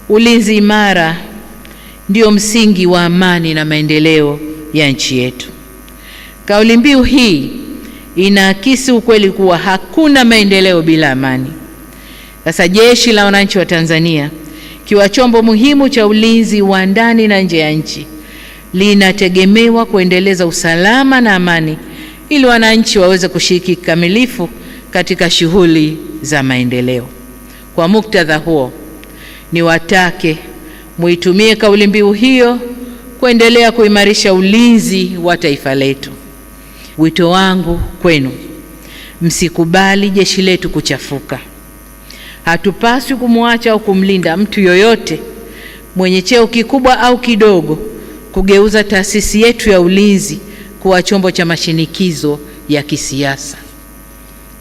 Ulinzi imara ndio msingi wa amani na maendeleo ya nchi yetu. Kauli mbiu hii inaakisi ukweli kuwa hakuna maendeleo bila amani. Sasa Jeshi la Wananchi wa Tanzania, kiwa chombo muhimu cha ulinzi wa ndani na nje ya nchi, linategemewa kuendeleza usalama na amani ili wananchi waweze kushiriki kikamilifu katika shughuli za maendeleo. Kwa muktadha huo, niwatake muitumie kauli mbiu hiyo kuendelea kuimarisha ulinzi wa taifa letu. Wito wangu kwenu, msikubali jeshi letu kuchafuka. Hatupaswi kumwacha au kumlinda mtu yoyote mwenye cheo kikubwa au kidogo kugeuza taasisi yetu ya ulinzi kuwa chombo cha mashinikizo ya kisiasa.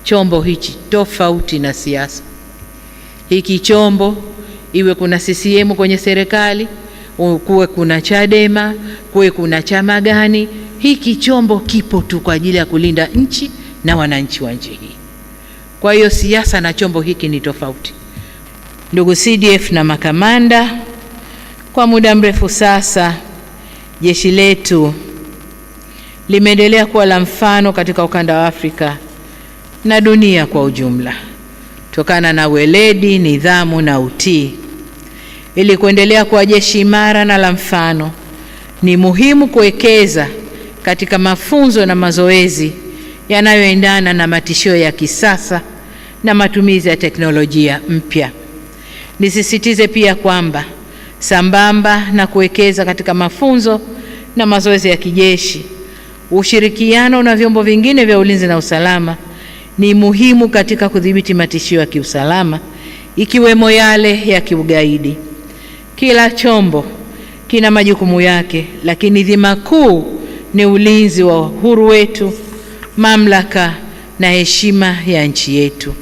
Chombo hichi tofauti na siasa. Hiki chombo, iwe kuna CCM kwenye serikali, kuwe kuna Chadema, kuwe kuna chama gani, hiki chombo kipo tu kwa ajili ya kulinda nchi na wananchi wa nchi hii. Kwa hiyo siasa na chombo hiki ni tofauti. Ndugu CDF na makamanda, kwa muda mrefu sasa jeshi letu limeendelea kuwa la mfano katika ukanda wa Afrika na dunia kwa ujumla, kutokana na weledi, nidhamu na utii. Ili kuendelea kuwa jeshi imara na la mfano, ni muhimu kuwekeza katika mafunzo na mazoezi yanayoendana na matishio ya kisasa na matumizi ya teknolojia mpya. Nisisitize pia kwamba sambamba na kuwekeza katika mafunzo na mazoezi ya kijeshi, ushirikiano na vyombo vingine vya ulinzi na usalama ni muhimu katika kudhibiti matishio ya kiusalama, ikiwemo yale ya kiugaidi. Kila chombo kina majukumu yake, lakini dhima kuu ni ulinzi wa uhuru wetu, mamlaka na heshima ya nchi yetu.